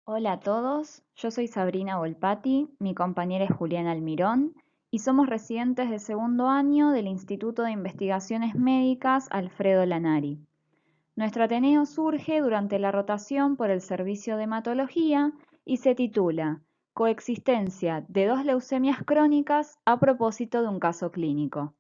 Hola a todos, yo soy Sabrina Volpati, mi compañera es Juliana Almirón y somos residentes de segundo año del Instituto de Investigaciones Médicas Alfredo Lanari. Nuestro Ateneo surge durante la rotación por el servicio de hematología y se titula Coexistencia de dos leucemias crónicas a propósito de un caso clínico.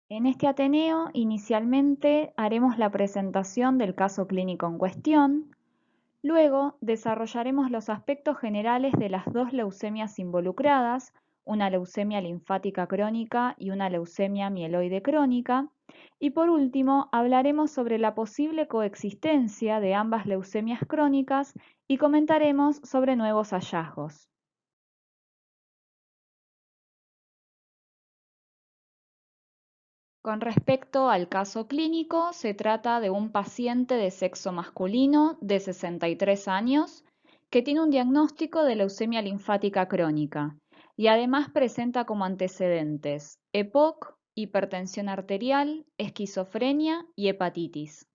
En este Ateneo inicialmente haremos la presentación del caso clínico en cuestión. Luego, desarrollaremos los aspectos generales de las dos leucemias involucradas, una leucemia linfática crónica y una leucemia mieloide crónica. Y por último, hablaremos sobre la posible coexistencia de ambas leucemias crónicas y comentaremos sobre nuevos hallazgos. Con respecto al caso clínico, se trata de un paciente de sexo masculino de 63 años que tiene un diagnóstico de leucemia linfática crónica y además presenta como antecedentes EPOC, hipertensión arterial, esquizofrenia y hepatitis.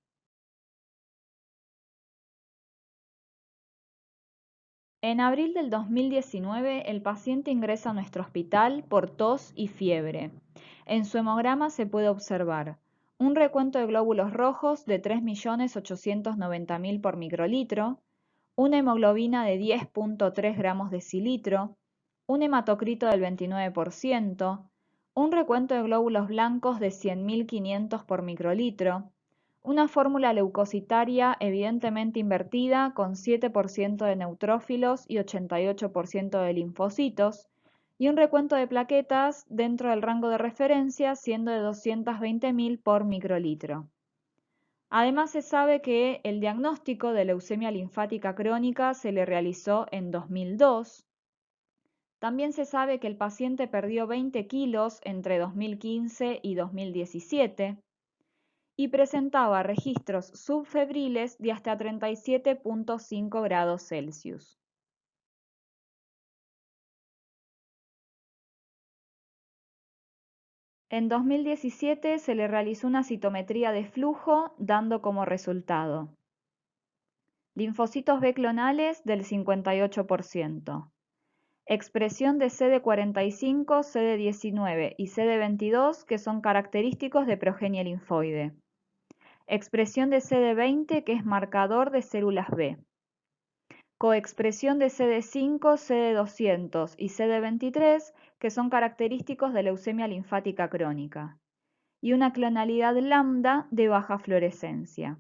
En abril del 2019, el paciente ingresa a nuestro hospital por tos y fiebre. En su hemograma se puede observar un recuento de glóbulos rojos de 3.890.000 por microlitro, una hemoglobina de 10,3 gramos decilitro, un hematocrito del 29%, un recuento de glóbulos blancos de 100.500 por microlitro, una fórmula leucocitaria evidentemente invertida con 7% de neutrófilos y 88% de linfocitos, y un recuento de plaquetas dentro del rango de referencia siendo de 220.000 por microlitro. Además se sabe que el diagnóstico de leucemia linfática crónica se le realizó en 2002. También se sabe que el paciente perdió 20 kilos entre 2015 y 2017 y presentaba registros subfebriles de hasta 37,5 grados Celsius. En 2017 se le realizó una citometría de flujo dando como resultado linfocitos B clonales del 58%, expresión de CD45, CD19 y CD22 que son característicos de progenie linfoide, expresión de CD20 que es marcador de células B, coexpresión de CD5, CD200 y CD23 que son característicos de leucemia linfática crónica, y una clonalidad lambda de baja fluorescencia.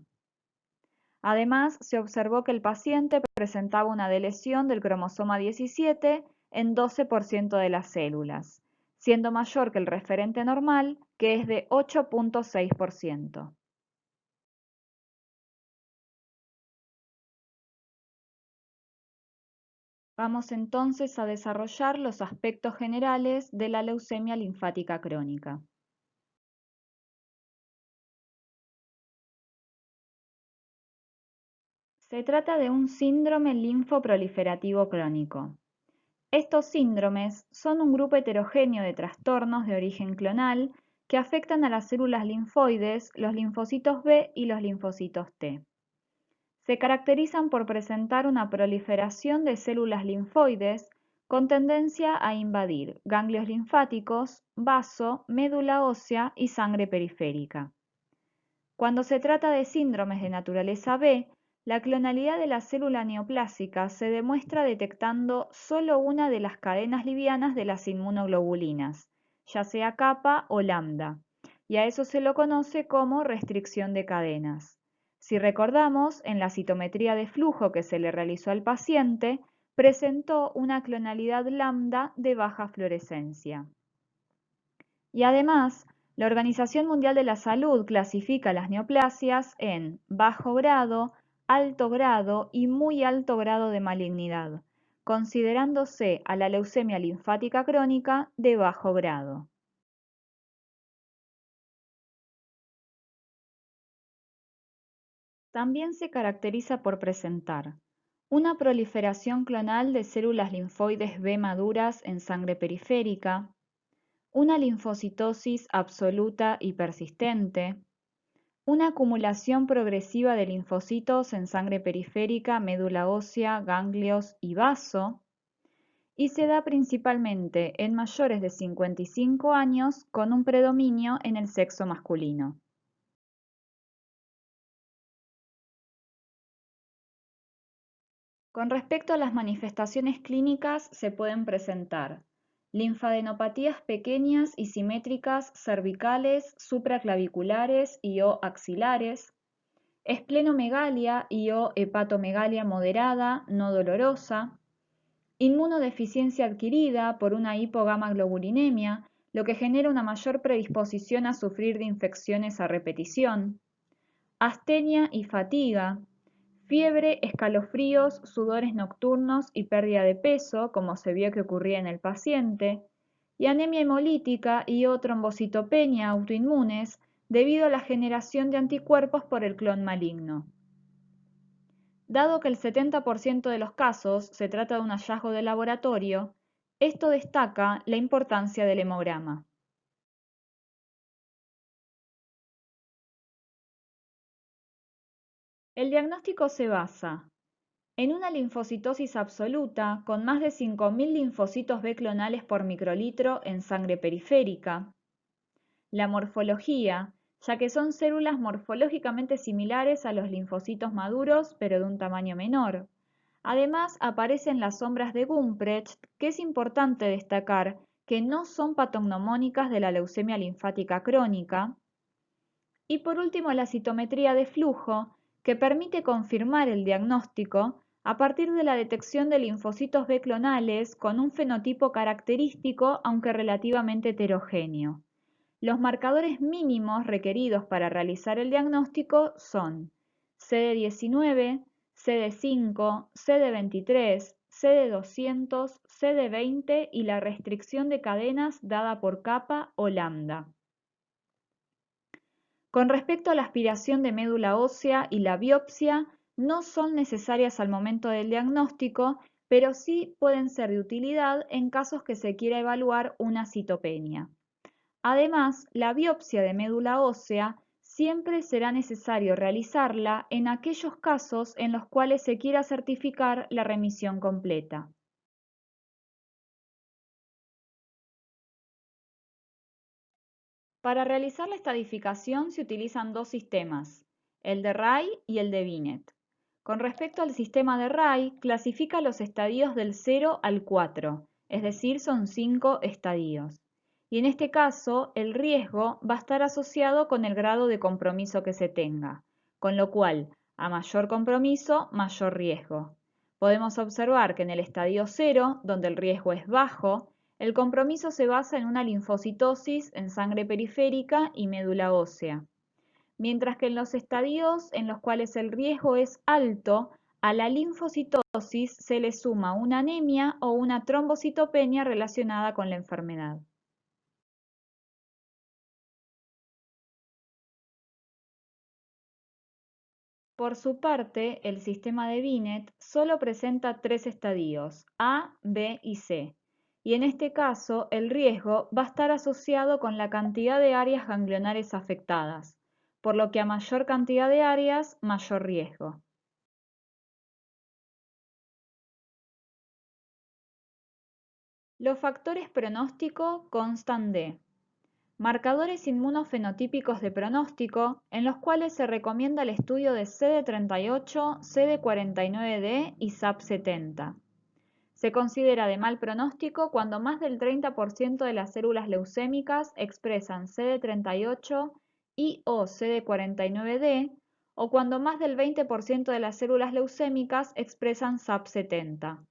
Además, se observó que el paciente presentaba una delesión del cromosoma 17 en 12% de las células, siendo mayor que el referente normal, que es de 8,6%. Vamos entonces a desarrollar los aspectos generales de la leucemia linfática crónica. Se trata de un síndrome linfoproliferativo crónico. Estos síndromes son un grupo heterogéneo de trastornos de origen clonal que afectan a las células linfoides, los linfocitos B y los linfocitos T. Se caracterizan por presentar una proliferación de células linfoides con tendencia a invadir ganglios linfáticos, vaso, médula ósea y sangre periférica. Cuando se trata de síndromes de naturaleza B, la clonalidad de la célula neoplásica se demuestra detectando solo una de las cadenas livianas de las inmunoglobulinas, ya sea kappa o lambda, y a eso se lo conoce como restricción de cadenas. Si recordamos, en la citometría de flujo que se le realizó al paciente, presentó una clonalidad lambda de baja fluorescencia. Y además, la Organización Mundial de la Salud clasifica las neoplasias en bajo grado, alto grado y muy alto grado de malignidad, considerándose a la leucemia linfática crónica de bajo grado. También se caracteriza por presentar una proliferación clonal de células linfoides B maduras en sangre periférica, una linfocitosis absoluta y persistente, una acumulación progresiva de linfocitos en sangre periférica, médula ósea, ganglios y vaso, y se da principalmente en mayores de 55 años con un predominio en el sexo masculino. Con respecto a las manifestaciones clínicas, se pueden presentar linfadenopatías pequeñas y simétricas cervicales, supraclaviculares y o axilares, esplenomegalia y o hepatomegalia moderada, no dolorosa, inmunodeficiencia adquirida por una hipogamaglobulinemia, lo que genera una mayor predisposición a sufrir de infecciones a repetición, astenia y fatiga, fiebre, escalofríos, sudores nocturnos y pérdida de peso, como se vio que ocurría en el paciente, y anemia hemolítica y o trombocitopenia autoinmunes debido a la generación de anticuerpos por el clon maligno. Dado que el 70% de los casos se trata de un hallazgo de laboratorio, esto destaca la importancia del hemograma. El diagnóstico se basa en una linfocitosis absoluta con más de 5.000 linfocitos B clonales por microlitro en sangre periférica, la morfología, ya que son células morfológicamente similares a los linfocitos maduros pero de un tamaño menor. Además, aparecen las sombras de Gumprecht, que es importante destacar que no son patognomónicas de la leucemia linfática crónica. Y por último, la citometría de flujo, que permite confirmar el diagnóstico a partir de la detección de linfocitos B clonales con un fenotipo característico, aunque relativamente heterogéneo. Los marcadores mínimos requeridos para realizar el diagnóstico son CD19, CD5, CD23, CD200, CD20 y la restricción de cadenas dada por kappa o lambda. Con respecto a la aspiración de médula ósea y la biopsia, no son necesarias al momento del diagnóstico, pero sí pueden ser de utilidad en casos que se quiera evaluar una citopenia. Además, la biopsia de médula ósea siempre será necesario realizarla en aquellos casos en los cuales se quiera certificar la remisión completa. Para realizar la estadificación se utilizan dos sistemas, el de Ray y el de Binet. Con respecto al sistema de Ray, clasifica los estadios del 0 al 4, es decir, son 5 estadios. Y en este caso, el riesgo va a estar asociado con el grado de compromiso que se tenga, con lo cual, a mayor compromiso, mayor riesgo. Podemos observar que en el estadio 0, donde el riesgo es bajo, el compromiso se basa en una linfocitosis en sangre periférica y médula ósea, mientras que en los estadios en los cuales el riesgo es alto, a la linfocitosis se le suma una anemia o una trombocitopenia relacionada con la enfermedad. Por su parte, el sistema de Binet solo presenta tres estadios, A, B y C, y en este caso el riesgo va a estar asociado con la cantidad de áreas ganglionares afectadas, por lo que a mayor cantidad de áreas, mayor riesgo. Los factores pronóstico constan de marcadores inmunofenotípicos de pronóstico, en los cuales se recomienda el estudio de CD38, CD49D y SAP70. Se considera de mal pronóstico cuando más del 30% de las células leucémicas expresan CD38 y o CD49D, o cuando más del 20% de las células leucémicas expresan SAP70.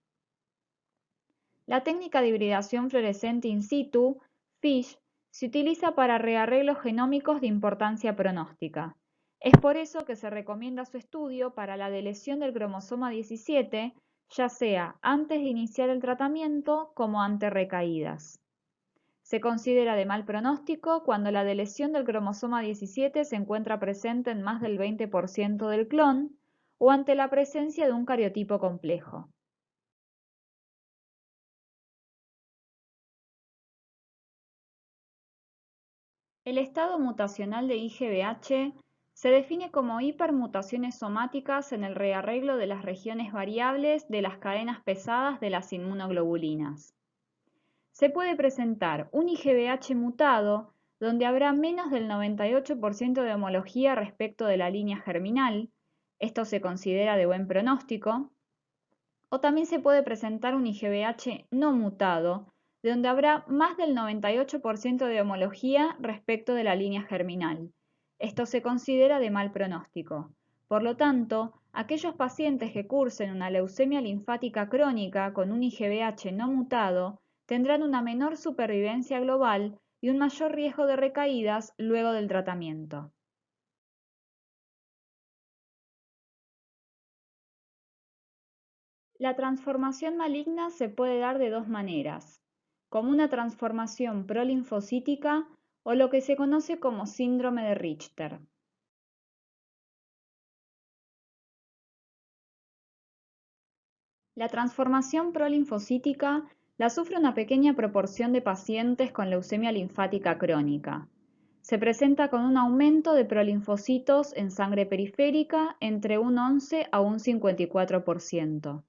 La técnica de hibridación fluorescente in situ, FISH, se utiliza para rearreglos genómicos de importancia pronóstica. Es por eso que se recomienda su estudio para la deleción del cromosoma 17, ya sea antes de iniciar el tratamiento como ante recaídas. Se considera de mal pronóstico cuando la deleción del cromosoma 17 se encuentra presente en más del 20% del clon o ante la presencia de un cariotipo complejo. El estado mutacional de IGBH Se define como hipermutaciones somáticas en el rearreglo de las regiones variables de las cadenas pesadas de las inmunoglobulinas. Se puede presentar un IgBH mutado, donde habrá menos del 98% de homología respecto de la línea germinal. Esto se considera de buen pronóstico. O también se puede presentar un IgBH no mutado, de donde habrá más del 98% de homología respecto de la línea germinal. Esto se considera de mal pronóstico. Por lo tanto, aquellos pacientes que cursen una leucemia linfática crónica con un IgBH no mutado tendrán una menor supervivencia global y un mayor riesgo de recaídas luego del tratamiento. La transformación maligna se puede dar de dos maneras, como una transformación prolinfocítica o lo que se conoce como síndrome de Richter. La transformación prolinfocítica la sufre una pequeña proporción de pacientes con leucemia linfática crónica. Se presenta con un aumento de prolinfocitos en sangre periférica entre un 11 a un 54%.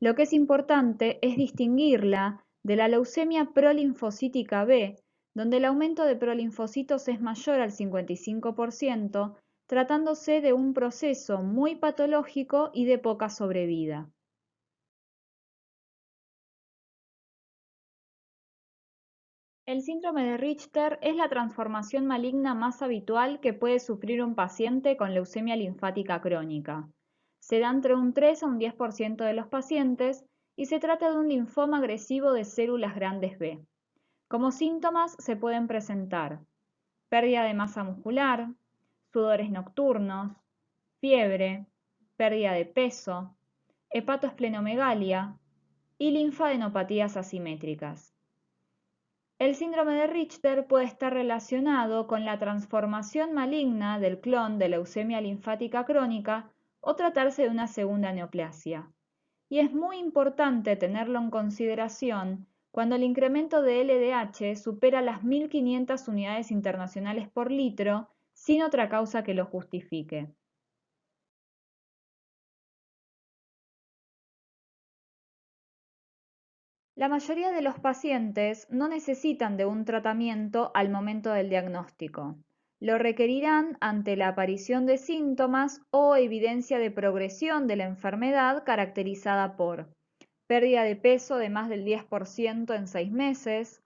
Lo que es importante es distinguirla de la leucemia prolinfocítica B, donde el aumento de prolinfocitos es mayor al 55%, tratándose de un proceso muy patológico y de poca sobrevida. El síndrome de Richter es la transformación maligna más habitual que puede sufrir un paciente con leucemia linfática crónica. Se da entre un 3 a un 10% de los pacientes y se trata de un linfoma agresivo de células grandes B. Como síntomas se pueden presentar pérdida de masa muscular, sudores nocturnos, fiebre, pérdida de peso, hepatoesplenomegalia y linfadenopatías asimétricas. El síndrome de Richter puede estar relacionado con la transformación maligna del clon de leucemia linfática crónica o tratarse de una segunda neoplasia. Y es muy importante tenerlo en consideración cuando el incremento de LDH supera las 1.500 unidades internacionales por litro sin otra causa que lo justifique. La mayoría de los pacientes no necesitan de un tratamiento al momento del diagnóstico. Lo requerirán ante la aparición de síntomas o evidencia de progresión de la enfermedad caracterizada por pérdida de peso de más del 10% en 6 meses,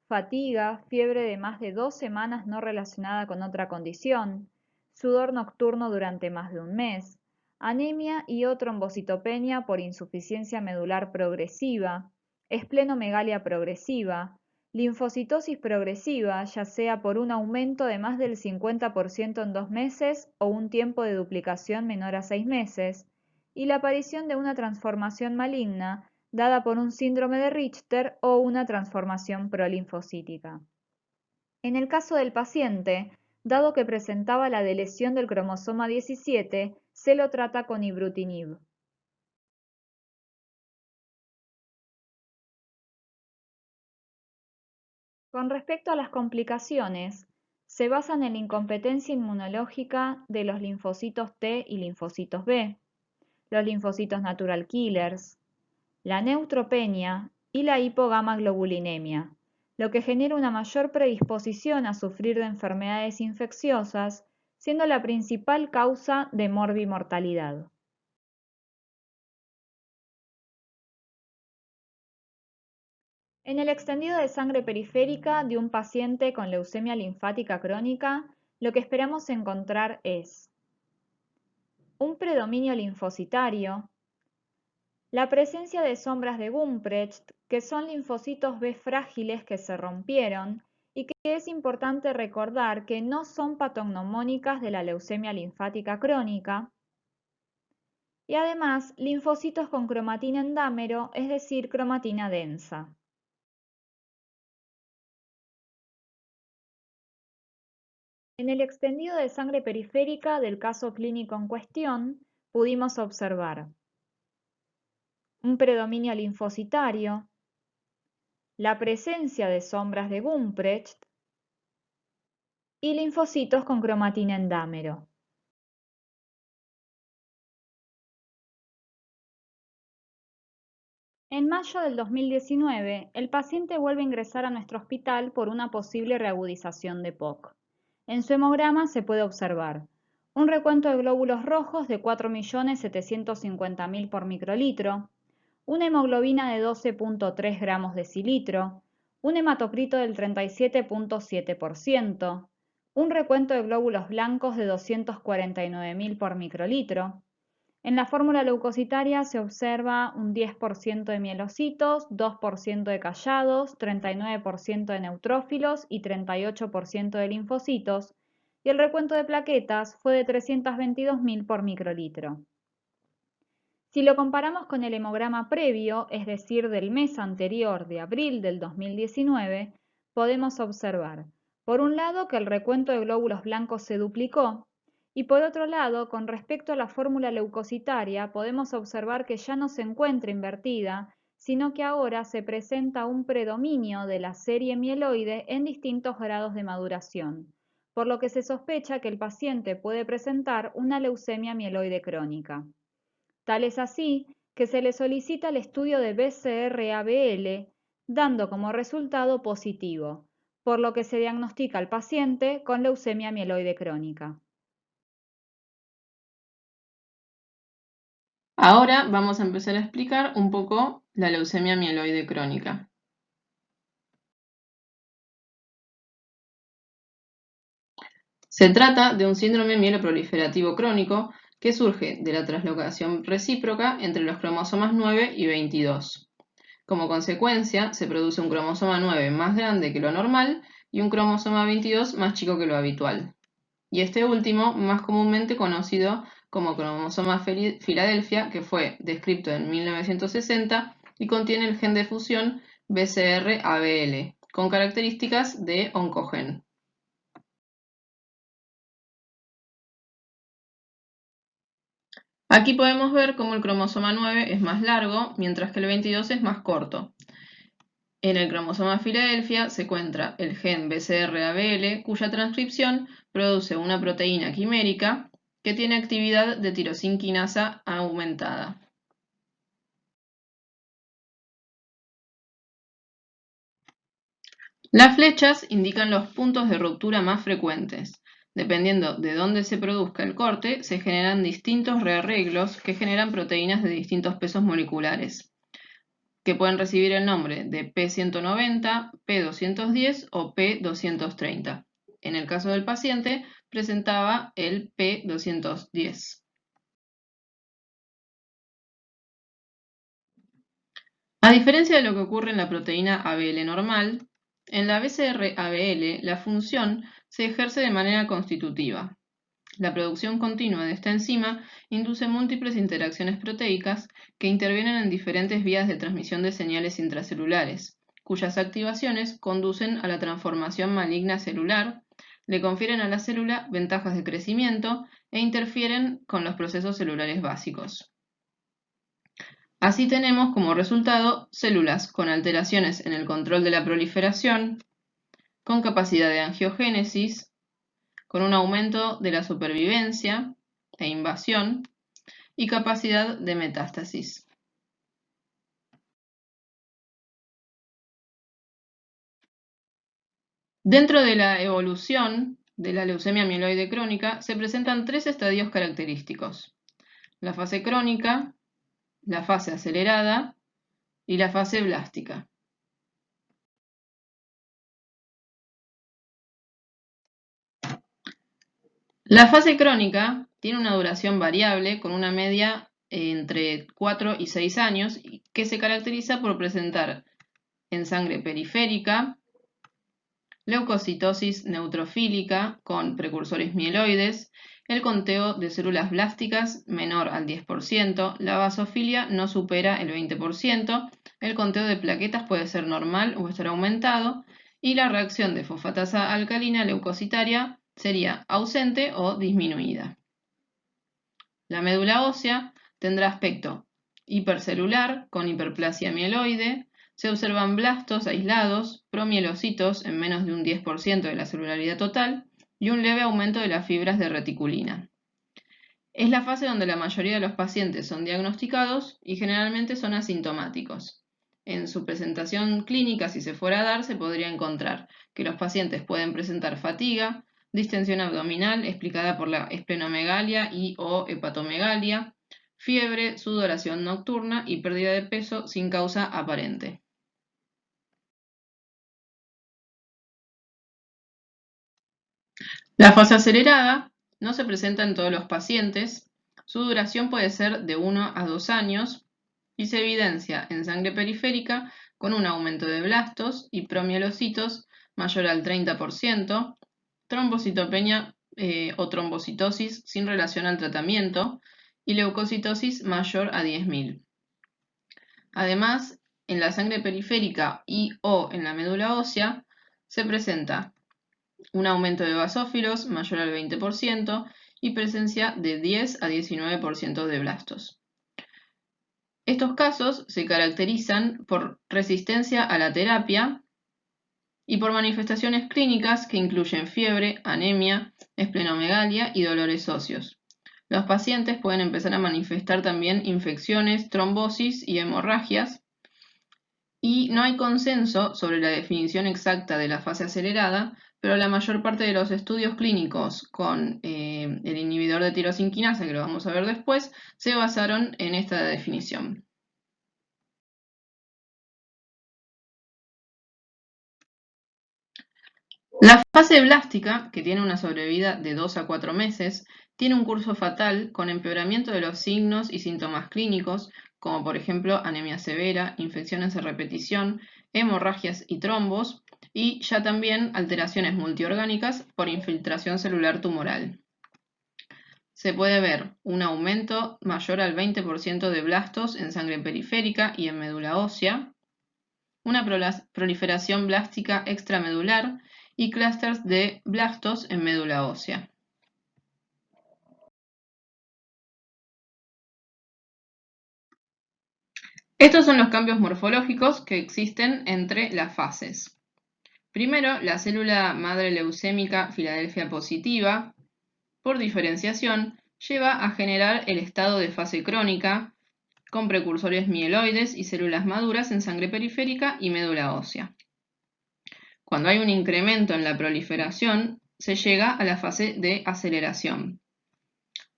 fatiga, fiebre de más de 2 semanas no relacionada con otra condición, sudor nocturno durante más de un mes, anemia y o trombocitopenia por insuficiencia medular progresiva, esplenomegalia progresiva, linfocitosis progresiva, ya sea por un aumento de más del 50% en 2 meses o un tiempo de duplicación menor a 6 meses, y la aparición de una transformación maligna dada por un síndrome de Richter o una transformación prolinfocítica. En el caso del paciente, dado que presentaba la deleción del cromosoma 17, se lo trata con ibrutinib. Con respecto a las complicaciones, se basan en la incompetencia inmunológica de los linfocitos T y linfocitos B, los linfocitos natural killers, la neutropenia y la hipogamaglobulinemia, lo que genera una mayor predisposición a sufrir de enfermedades infecciosas, siendo la principal causa de morbimortalidad. En el extendido de sangre periférica de un paciente con leucemia linfática crónica, lo que esperamos encontrar es un predominio linfocitario, la presencia de sombras de Gumprecht, que son linfocitos B frágiles que se rompieron y que es importante recordar que no son patognomónicas de la leucemia linfática crónica, y además linfocitos con cromatina endámero, es decir, cromatina densa. En el extendido de sangre periférica del caso clínico en cuestión, pudimos observar un predominio linfocitario, la presencia de sombras de Gumprecht y linfocitos con cromatina endámero. En mayo del 2019, el paciente vuelve a ingresar a nuestro hospital por una posible reagudización de POC. En su hemograma se puede observar un recuento de glóbulos rojos de 4.750.000 por microlitro, una hemoglobina de 12.3 gramos decilitro, un hematocrito del 37.7%, un recuento de glóbulos blancos de 249.000 por microlitro. En la fórmula leucocitaria se observa un 10% de mielocitos, 2% de callados, 39% de neutrófilos y 38% de linfocitos, y el recuento de plaquetas fue de 322.000 por microlitro. Si lo comparamos con el hemograma previo, es decir, del mes anterior de abril del 2019, podemos observar, por un lado, que el recuento de glóbulos blancos se duplicó, y por otro lado, con respecto a la fórmula leucocitaria, podemos observar que ya no se encuentra invertida, sino que ahora se presenta un predominio de la serie mieloide en distintos grados de maduración, por lo que se sospecha que el paciente puede presentar una leucemia mieloide crónica. Tal es así que se le solicita el estudio de BCR-ABL, dando como resultado positivo, por lo que se diagnostica al paciente con leucemia mieloide crónica. Ahora vamos a empezar a explicar un poco la leucemia mieloide crónica. Se trata de un síndrome mieloproliferativo crónico que surge de la translocación recíproca entre los cromosomas 9 y 22. Como consecuencia, se produce un cromosoma 9 más grande que lo normal y un cromosoma 22 más chico que lo habitual. Y este último, más comúnmente conocido como cromosoma Filadelfia, que fue descrito en 1960 y contiene el gen de fusión BCR-ABL, con características de oncogen. Aquí podemos ver cómo el cromosoma 9 es más largo, mientras que el 22 es más corto. En el cromosoma Filadelfia se encuentra el gen BCR-ABL, cuya transcripción produce una proteína quimérica que tiene actividad de tirosinquinasa aumentada. Las flechas indican los puntos de ruptura más frecuentes. Dependiendo de dónde se produzca el corte, se generan distintos rearreglos que generan proteínas de distintos pesos moleculares, que pueden recibir el nombre de P190, P210 o P230. En el caso del paciente, presentaba el P210. A diferencia de lo que ocurre en la proteína ABL normal, en la BCR-ABL la función se ejerce de manera constitutiva. La producción continua de esta enzima induce múltiples interacciones proteicas que intervienen en diferentes vías de transmisión de señales intracelulares, cuyas activaciones conducen a la transformación maligna celular, le confieren a la célula ventajas de crecimiento e interfieren con los procesos celulares básicos. Así tenemos como resultado células con alteraciones en el control de la proliferación, con capacidad de angiogénesis, con un aumento de la supervivencia e invasión y capacidad de metástasis. Dentro de la evolución de la leucemia mieloide crónica se presentan tres estadios característicos: la fase crónica, la fase acelerada y la fase blástica. La fase crónica tiene una duración variable con una media entre 4 y 6 años que se caracteriza por presentar en sangre periférica leucocitosis neutrofílica con precursores mieloides, el conteo de células blásticas menor al 10%, la basofilia no supera el 20%, el conteo de plaquetas puede ser normal o estar aumentado, y la reacción de fosfatasa alcalina leucocitaria sería ausente o disminuida. La médula ósea tendrá aspecto hipercelular con hiperplasia mieloide. Se observan blastos aislados, promielocitos en menos de un 10% de la celularidad total y un leve aumento de las fibras de reticulina. Es la fase donde la mayoría de los pacientes son diagnosticados y generalmente son asintomáticos. En su presentación clínica, si se fuera a dar, se podría encontrar que los pacientes pueden presentar fatiga, distensión abdominal explicada por la esplenomegalia y o hepatomegalia, fiebre, sudoración nocturna y pérdida de peso sin causa aparente. La fase acelerada no se presenta en todos los pacientes. Su duración puede ser de 1 a 2 años y se evidencia en sangre periférica con un aumento de blastos y promielocitos mayor al 30%, trombocitopenia o trombocitosis sin relación al tratamiento y leucocitosis mayor a 10.000. Además, en la sangre periférica y o en la médula ósea se presenta un aumento de basófilos mayor al 20% y presencia de 10 a 19% de blastos. Estos casos se caracterizan por resistencia a la terapia y por manifestaciones clínicas que incluyen fiebre, anemia, esplenomegalia y dolores óseos. Los pacientes pueden empezar a manifestar también infecciones, trombosis y hemorragias, y no hay consenso sobre la definición exacta de la fase acelerada, pero la mayor parte de los estudios clínicos con el inhibidor de tirosinquinasa, que lo vamos a ver después, se basaron en esta definición. La fase blástica, que tiene una sobrevida de 2 a 4 meses, tiene un curso fatal con empeoramiento de los signos y síntomas clínicos, como por ejemplo anemia severa, infecciones a repetición, hemorragias y trombos, y ya también alteraciones multiorgánicas por infiltración celular tumoral. Se puede ver un aumento mayor al 20% de blastos en sangre periférica y en médula ósea, una proliferación blástica extramedular y clústeres de blastos en médula ósea. Estos son los cambios morfológicos que existen entre las fases. Primero, la célula madre leucémica Filadelfia positiva, por diferenciación, lleva a generar el estado de fase crónica, con precursores mieloides y células maduras en sangre periférica y médula ósea. Cuando hay un incremento en la proliferación, se llega a la fase de aceleración,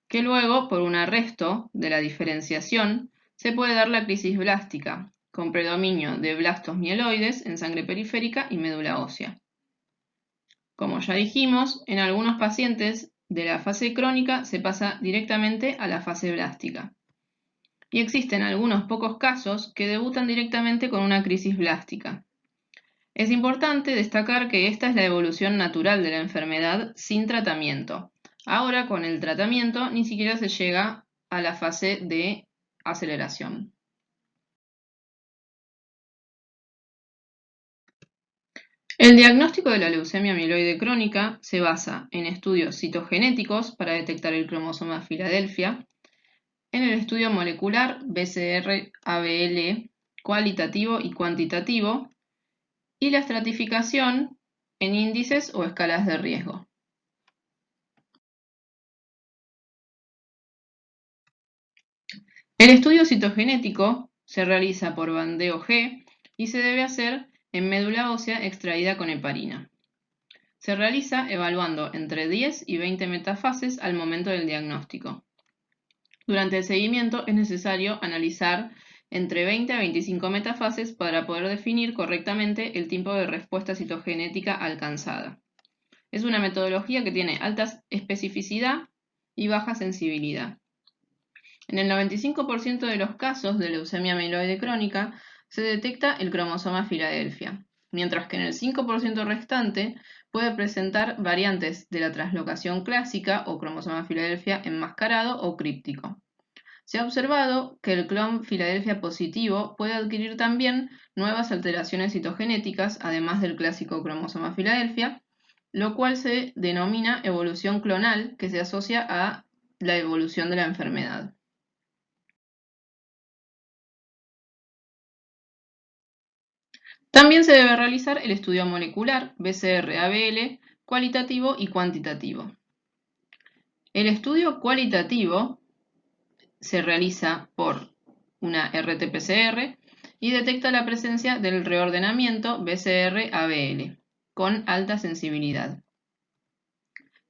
que luego, por un arresto de la diferenciación, se puede dar la crisis blástica, con predominio de blastos mieloides en sangre periférica y médula ósea. Como ya dijimos, en algunos pacientes de la fase crónica se pasa directamente a la fase blástica. Y existen algunos pocos casos que debutan directamente con una crisis blástica. Es importante destacar que esta es la evolución natural de la enfermedad sin tratamiento. Ahora, con el tratamiento, ni siquiera se llega a la fase de aceleración. El diagnóstico de la leucemia mieloide crónica se basa en estudios citogenéticos para detectar el cromosoma Filadelfia, en el estudio molecular BCR-ABL cualitativo y cuantitativo, y la estratificación en índices o escalas de riesgo. El estudio citogenético se realiza por bandeo G y se debe hacer en médula ósea extraída con heparina. Se realiza evaluando entre 10 y 20 metafases al momento del diagnóstico. Durante el seguimiento es necesario analizar entre 20 a 25 metafases para poder definir correctamente el tiempo de respuesta citogenética alcanzada. Es una metodología que tiene alta especificidad y baja sensibilidad. En el 95% de los casos de leucemia mieloide crónica se detecta el cromosoma Filadelfia, mientras que en el 5% restante puede presentar variantes de la translocación clásica o cromosoma Filadelfia enmascarado o críptico. Se ha observado que el clon Filadelfia positivo puede adquirir también nuevas alteraciones citogenéticas, además del clásico cromosoma Filadelfia, lo cual se denomina evolución clonal, que se asocia a la evolución de la enfermedad. También se debe realizar el estudio molecular BCR-ABL cualitativo y cuantitativo. El estudio cualitativo se realiza por una RT-PCR y detecta la presencia del reordenamiento BCR-ABL con alta sensibilidad.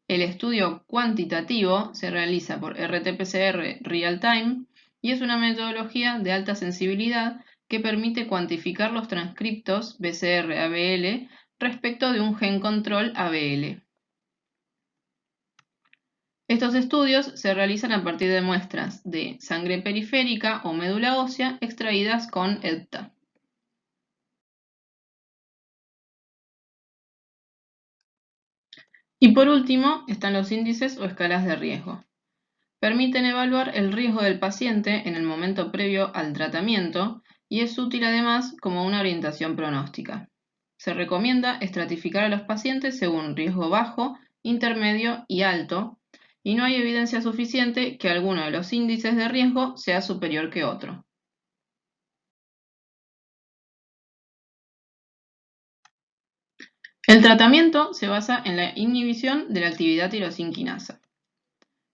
El estudio cuantitativo se realiza por RT-PCR real-time y es una metodología de alta sensibilidad que permite cuantificar los transcriptos BCR-ABL respecto de un gen control ABL. Estos estudios se realizan a partir de muestras de sangre periférica o médula ósea extraídas con EDTA. Y por último están los índices o escalas de riesgo. Permiten evaluar el riesgo del paciente en el momento previo al tratamiento y es útil además como una orientación pronóstica. Se recomienda estratificar a los pacientes según riesgo bajo, intermedio y alto, y no hay evidencia suficiente que alguno de los índices de riesgo sea superior que otro. El tratamiento se basa en la inhibición de la actividad tirosinquinasa.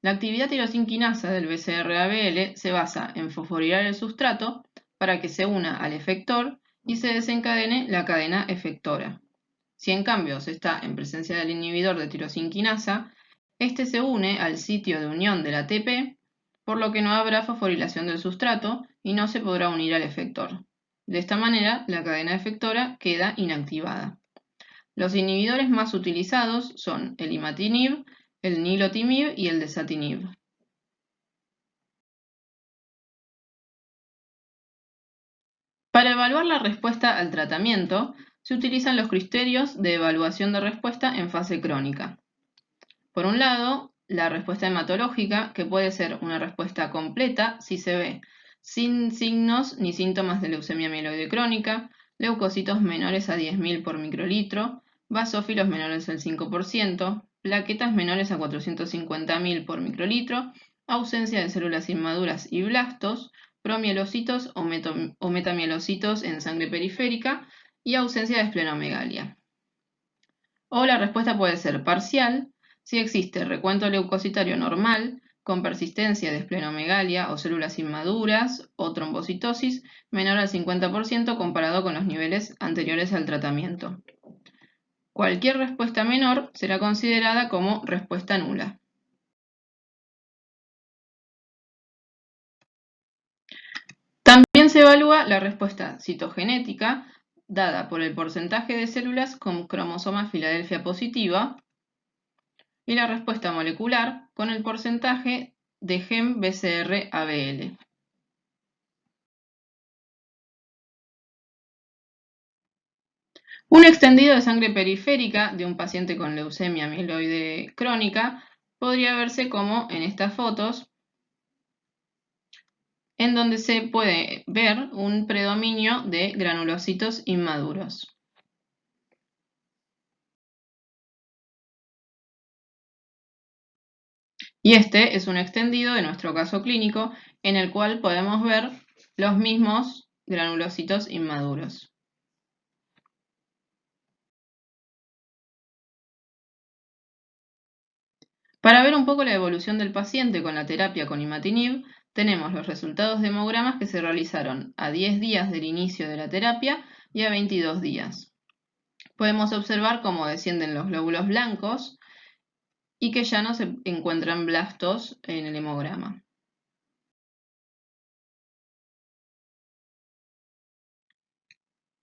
La actividad tirosinquinasa del BCR-ABL se basa en fosforilar el sustrato para que se una al efector y se desencadene la cadena efectora. Si en cambio se está en presencia del inhibidor de tirosinquinasa, este se une al sitio de unión del ATP, por lo que no habrá fosforilación del sustrato y no se podrá unir al efector. De esta manera, la cadena efectora queda inactivada. Los inhibidores más utilizados son el imatinib, el nilotinib y el dasatinib. Para evaluar la respuesta al tratamiento, se utilizan los criterios de evaluación de respuesta en fase crónica. Por un lado, la respuesta hematológica, que puede ser una respuesta completa si se ve sin signos ni síntomas de leucemia mieloide crónica, leucocitos menores a 10.000 por microlitro, basófilos menores al 5%, plaquetas menores a 450.000 por microlitro, ausencia de células inmaduras y blastos, promielocitos o metamielocitos en sangre periférica y ausencia de esplenomegalia. O la respuesta puede ser parcial si existe recuento leucocitario normal, con persistencia de esplenomegalia o células inmaduras o trombocitosis menor al 50% comparado con los niveles anteriores al tratamiento. Cualquier respuesta menor será considerada como respuesta nula. También se evalúa la respuesta citogenética dada por el porcentaje de células con cromosoma Filadelfia positiva y la respuesta molecular con el porcentaje de gen BCR-ABL. Un extendido de sangre periférica de un paciente con leucemia mieloide crónica podría verse como en estas fotos, en donde se puede ver un predominio de granulocitos inmaduros. Y este es un extendido de nuestro caso clínico en el cual podemos ver los mismos granulocitos inmaduros. Para ver un poco la evolución del paciente con la terapia con imatinib, tenemos los resultados de hemogramas que se realizaron a 10 días del inicio de la terapia y a 22 días. Podemos observar cómo descienden los glóbulos blancos y que ya no se encuentran blastos en el hemograma.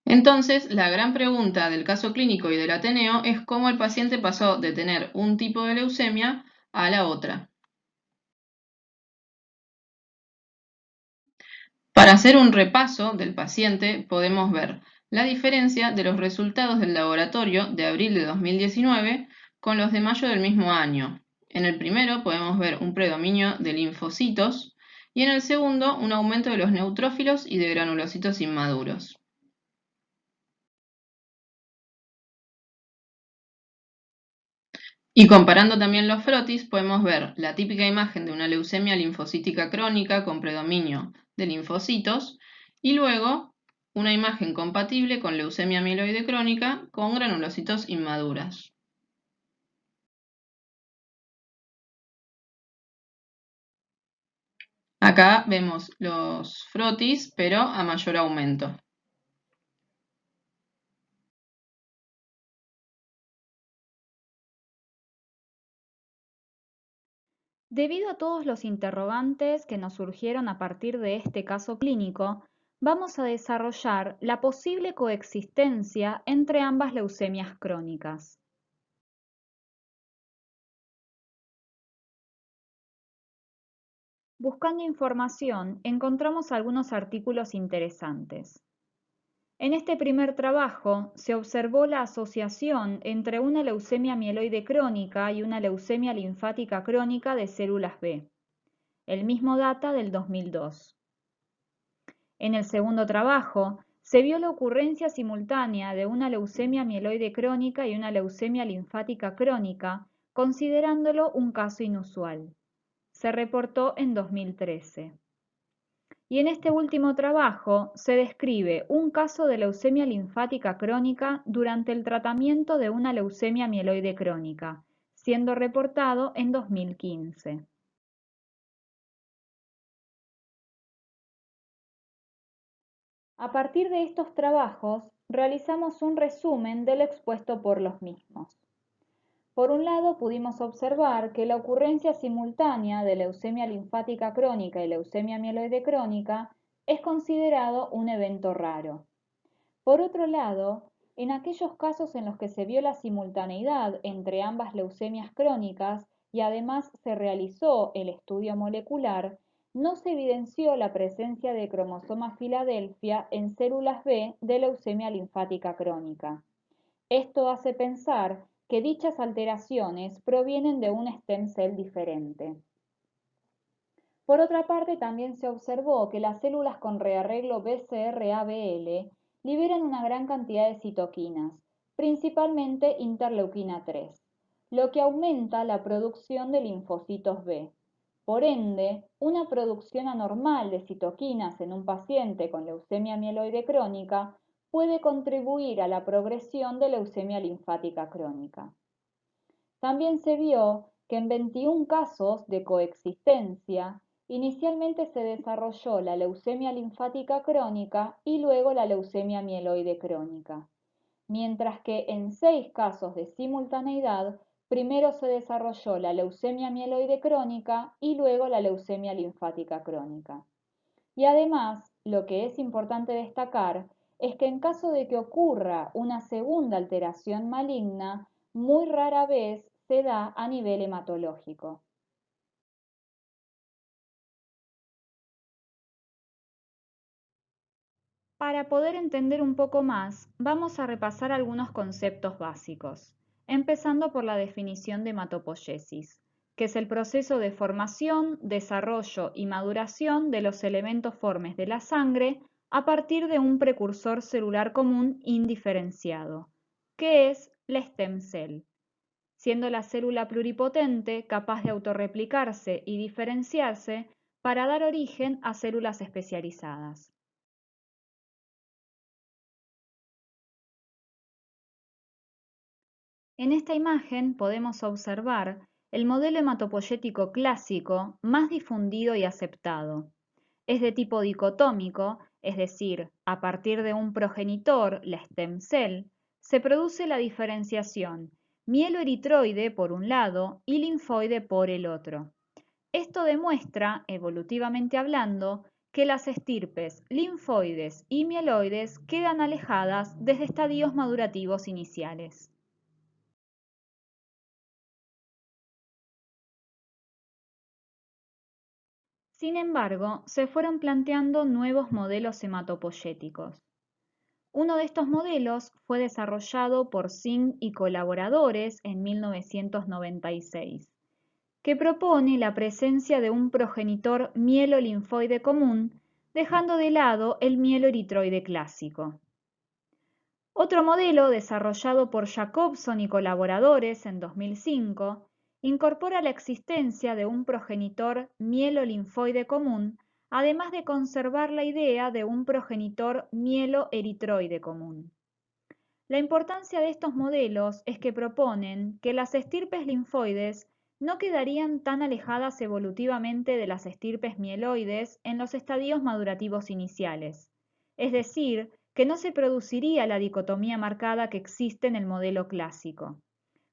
Entonces, la gran pregunta del caso clínico y del Ateneo es cómo el paciente pasó de tener un tipo de leucemia a la otra. Para hacer un repaso del paciente podemos ver la diferencia de los resultados del laboratorio de abril de 2019 con los de mayo del mismo año. En el primero podemos ver un predominio de linfocitos y en el segundo un aumento de los neutrófilos y de granulocitos inmaduros. Y comparando también los frotis, podemos ver la típica imagen de una leucemia linfocítica crónica con predominio de linfocitos y luego una imagen compatible con leucemia mieloide crónica con granulocitos inmaduras. Acá vemos los frotis, pero a mayor aumento. Debido a todos los interrogantes que nos surgieron a partir de este caso clínico, vamos a desarrollar la posible coexistencia entre ambas leucemias crónicas. Buscando información, encontramos algunos artículos interesantes. En este primer trabajo se observó la asociación entre una leucemia mieloide crónica y una leucemia linfática crónica de células B. El mismo data del 2002. En el segundo trabajo, se vio la ocurrencia simultánea de una leucemia mieloide crónica y una leucemia linfática crónica, considerándolo un caso inusual. Se reportó en 2013. Y en este último trabajo se describe un caso de leucemia linfática crónica durante el tratamiento de una leucemia mieloide crónica, siendo reportado en 2015. A partir de estos trabajos, realizamos un resumen de lo expuesto por los mismos. Por un lado, pudimos observar que la ocurrencia simultánea de leucemia linfática crónica y leucemia mieloide crónica es considerado un evento raro. Por otro lado, en aquellos casos en los que se vio la simultaneidad entre ambas leucemias crónicas y además se realizó el estudio molecular, no se evidenció la presencia de cromosoma Filadelfia en células B de leucemia linfática crónica. Esto hace pensar que dichas alteraciones provienen de un stem cell diferente. Por otra parte, también se observó que las células con rearreglo BCR-ABL liberan una gran cantidad de citoquinas, principalmente interleuquina 3, lo que aumenta la producción de linfocitos B. Por ende, una producción anormal de citoquinas en un paciente con leucemia mieloide crónica puede contribuir a la progresión de leucemia linfática crónica. También se vio que en 21 casos de coexistencia, inicialmente se desarrolló la leucemia linfática crónica y luego la leucemia mieloide crónica, mientras que en 6 casos de simultaneidad, primero se desarrolló la leucemia mieloide crónica y luego la leucemia linfática crónica. Y además, lo que es importante destacar es que en caso de que ocurra una segunda alteración maligna, muy rara vez se da a nivel hematológico. Para poder entender un poco más, vamos a repasar algunos conceptos básicos, empezando por la definición de hematopoiesis, que es el proceso de formación, desarrollo y maduración de los elementos formes de la sangre a partir de un precursor celular común indiferenciado, que es la stem cell, siendo la célula pluripotente capaz de autorreplicarse y diferenciarse para dar origen a células especializadas. En esta imagen podemos observar el modelo hematopoyético clásico más difundido y aceptado. Es de tipo dicotómico, es decir, a partir de un progenitor, la stem cell, se produce la diferenciación mieloeritroide por un lado y linfoide por el otro. Esto demuestra, evolutivamente hablando, que las estirpes linfoides y mieloides quedan alejadas desde estadios madurativos iniciales. Sin embargo, se fueron planteando nuevos modelos hematopoyéticos. Uno de estos modelos fue desarrollado por Singh y colaboradores en 1996, que propone la presencia de un progenitor mielolinfoide común, dejando de lado el mieloeritroide clásico. Otro modelo, desarrollado por Jacobson y colaboradores en 2005, incorpora la existencia de un progenitor mielolinfoide común, además de conservar la idea de un progenitor mieloeritroide común. La importancia de estos modelos es que proponen que las estirpes linfoides no quedarían tan alejadas evolutivamente de las estirpes mieloides en los estadios madurativos iniciales, es decir, que no se produciría la dicotomía marcada que existe en el modelo clásico,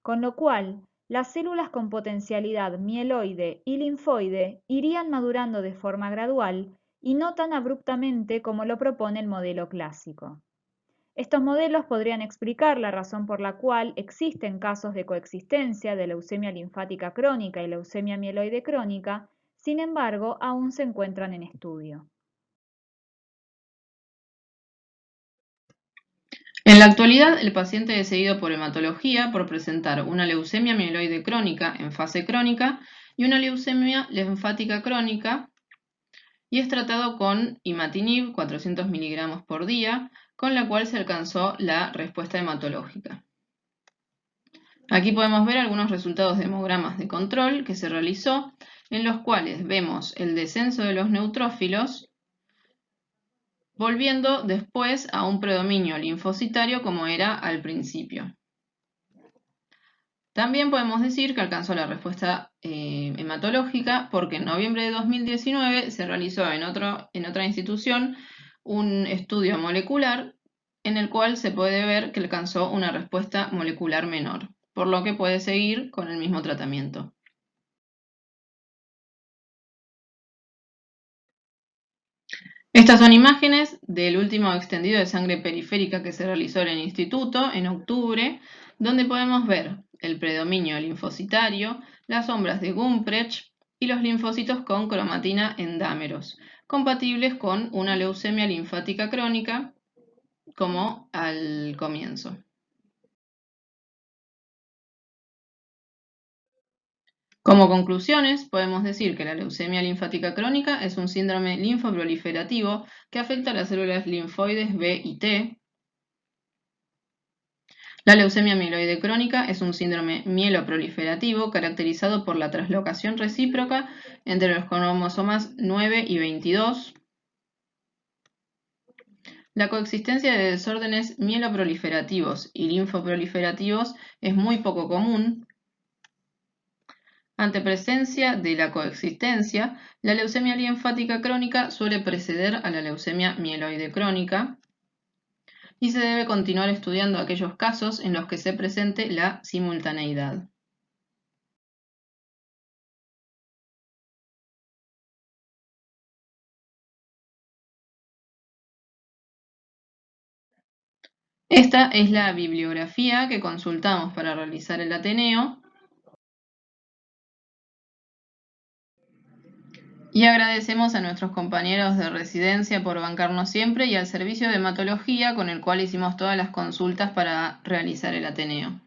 con lo cual las células con potencialidad mieloide y linfoide irían madurando de forma gradual y no tan abruptamente como lo propone el modelo clásico. Estos modelos podrían explicar la razón por la cual existen casos de coexistencia de leucemia linfática crónica y leucemia mieloide crónica, sin embargo, aún se encuentran en estudio. En la actualidad, el paciente es seguido por hematología por presentar una leucemia mieloide crónica en fase crónica y una leucemia linfática crónica y es tratado con imatinib 400 miligramos por día, con la cual se alcanzó la respuesta hematológica. Aquí podemos ver algunos resultados de hemogramas de control que se realizó, en los cuales vemos el descenso de los neutrófilos, volviendo después a un predominio linfocitario como era al principio. También podemos decir que alcanzó la respuesta hematológica porque en noviembre de 2019 se realizó en otra institución un estudio molecular en el cual se puede ver que alcanzó una respuesta molecular menor, por lo que puede seguir con el mismo tratamiento. Estas son imágenes del último extendido de sangre periférica que se realizó en el instituto en octubre, donde podemos ver el predominio linfocitario, las sombras de Gumprecht y los linfocitos con cromatina en dámeros, compatibles con una leucemia linfática crónica, como al comienzo. Como conclusiones, podemos decir que la leucemia linfática crónica es un síndrome linfoproliferativo que afecta a las células linfoides B y T. La leucemia mieloide crónica es un síndrome mieloproliferativo caracterizado por la translocación recíproca entre los cromosomas 9 y 22. La coexistencia de desórdenes mieloproliferativos y linfoproliferativos es muy poco común. Ante presencia de la coexistencia, la leucemia linfática crónica suele preceder a la leucemia mieloide crónica y se debe continuar estudiando aquellos casos en los que se presente la simultaneidad. Esta es la bibliografía que consultamos para realizar el Ateneo y agradecemos a nuestros compañeros de residencia por bancarnos siempre y al servicio de hematología con el cual hicimos todas las consultas para realizar el Ateneo.